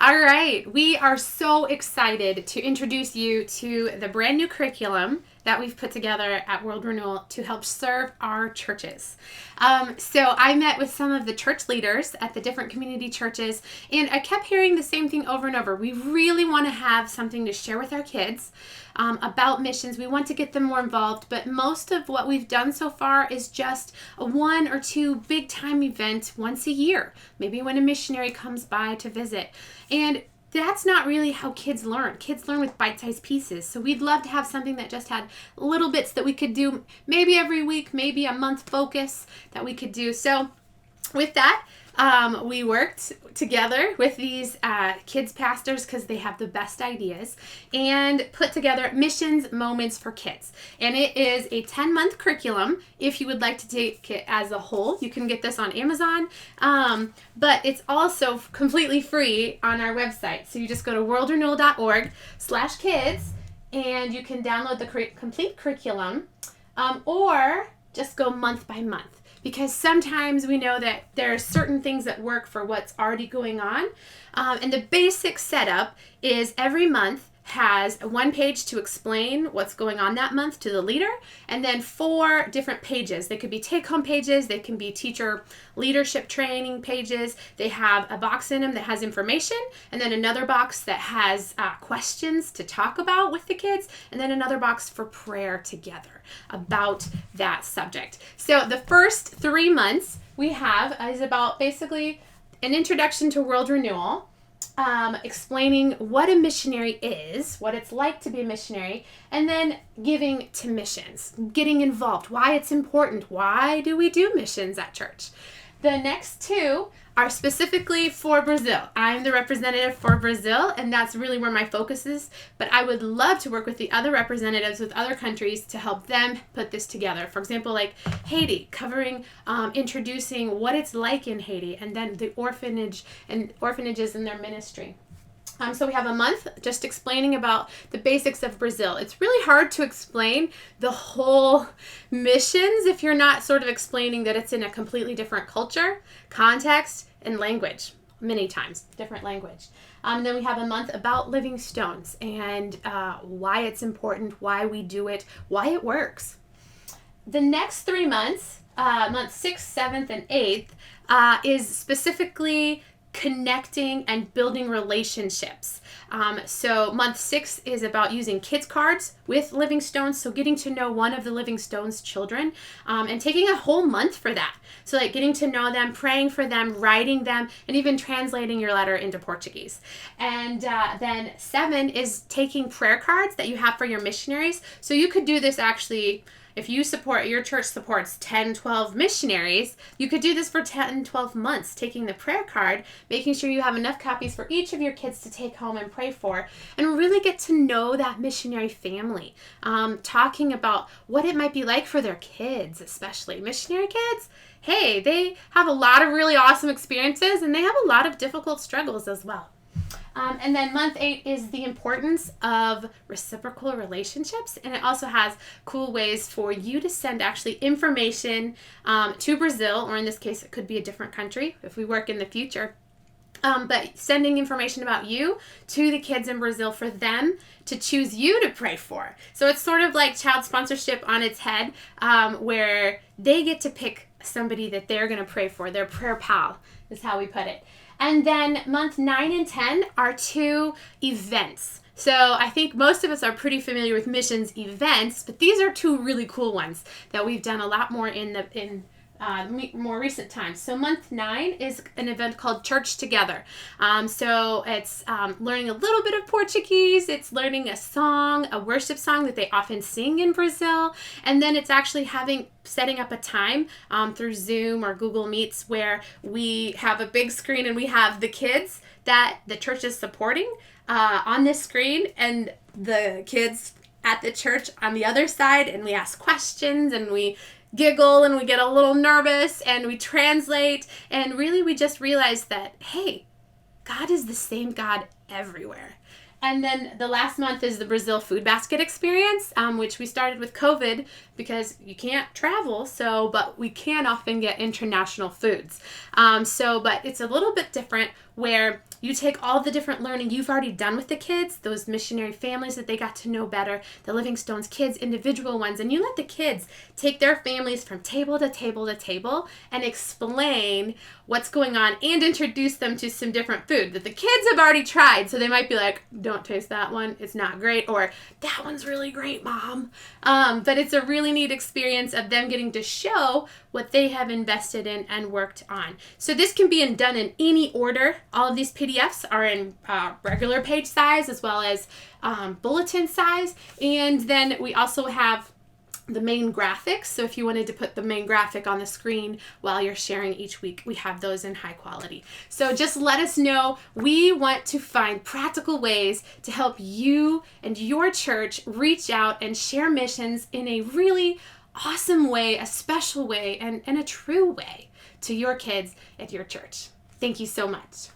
All right, we are so excited to introduce you to the brand new curriculum that we've put together at World Renewal to help serve our churches. So I met with some of the church leaders at the different community churches, and I kept hearing the same thing over and over. We really want to have something to share with our kids about missions. We want to get them more involved, but most of what we've done so far is just a 1 or 2 big time event once a year, maybe when a missionary comes by to visit. And that's not really how kids learn. Kids learn with bite-sized pieces. So we'd love to have something that just had little bits that we could do maybe every week, maybe a month focus that we could do. So with that, we worked together with these kids pastors because they have the best ideas and put together Missions Moments for Kids. And it is a 10-month curriculum. If you would like to take it as a whole, you can get this on Amazon. But it's also completely free on our website. So you just go to worldrenewal.org/kids and you can download the complete curriculum or just go month by month. Because sometimes we know that there are certain things that work for what's already going on. And the basic setup is every month has 1 page to explain what's going on that month to the leader, and then 4 different pages. They could be take-home pages, they can be teacher leadership training pages. They have a box in them that has information, and then another box that has questions to talk about with the kids, and then another box for prayer together about that subject. So the first 3 months we have is about basically an introduction to World Renewal, explaining what a missionary is, what it's like to be a missionary, and then giving to missions, getting involved, why it's important, why do we do missions at church. The next 2 are specifically for Brazil. I'm the representative for Brazil, and that's really where my focus is, but I would love to work with the other representatives with other countries to help them put this together. For example, like Haiti, covering, introducing what it's like in Haiti, and then the orphanages in their ministry. So we have a month just explaining about the basics of Brazil. It's really hard to explain the whole missions if you're not sort of explaining that it's in a completely different culture, context, and language. Many times, different language. Then we have a month about living stones and why it's important, why we do it, why it works. The next 3 months, month 6th, 7th, and 8th, is specifically connecting and building relationships. So month 6 is about using kids cards with Living Stones, so getting to know one of the Living Stones children, and taking a whole month for that. So like getting to know them, praying for them, writing them, and even translating your letter into Portuguese. And then 7 is taking prayer cards that you have for your missionaries. So you could do this actually. If your church supports 10, 12 missionaries, you could do this for 10, 12 months, taking the prayer card, making sure you have enough copies for each of your kids to take home and pray for, and really get to know that missionary family, talking about what it might be like for their kids, especially missionary kids. Hey, they have a lot of really awesome experiences, and they have a lot of difficult struggles as well. And then month 8 is the importance of reciprocal relationships, and it also has cool ways for you to send actually information to Brazil, or in this case it could be a different country if we work in the future. But sending information about you to the kids in Brazil for them to choose you to pray for. So it's sort of like child sponsorship on its head, where they get to pick somebody that they're going to pray for. Their prayer pal is how we put it. And then month 9 and 10 are 2 events. So I think most of us are pretty familiar with missions events, but these are 2 really cool ones that we've done a lot more in more recent times. So month 9 is an event called Church Together. So it's learning a little bit of Portuguese. It's learning a worship song that they often sing in Brazil. And then it's actually setting up a time through Zoom or Google Meets where we have a big screen and we have the kids that the church is supporting on this screen and the kids at the church on the other side, and we ask questions and we giggle and we get a little nervous and we translate, and really we just realize that, hey, God is the same God everywhere. And then the last month is the Brazil Food Basket Experience, which we started with COVID because you can't travel, but we can often get international foods. But it's a little bit different where you take all the different learning you've already done with the kids, those missionary families that they got to know better, the Livingstone's kids, individual ones, and you let the kids take their families from table to table to table and explain what's going on and introduce them to some different food that the kids have already tried. So they might be like, don't taste that one, it's not great, or that one's really great, Mom. But it's a really neat experience of them getting to show what they have invested in and worked on. So this can be done in any order. All of these PDFs are in regular page size as well as bulletin size. And then we also have the main graphics. So if you wanted to put the main graphic on the screen while you're sharing each week, we have those in high quality. So just let us know. We want to find practical ways to help you and your church reach out and share missions in a really awesome way, a special way, and a true way to your kids at your church. Thank you so much.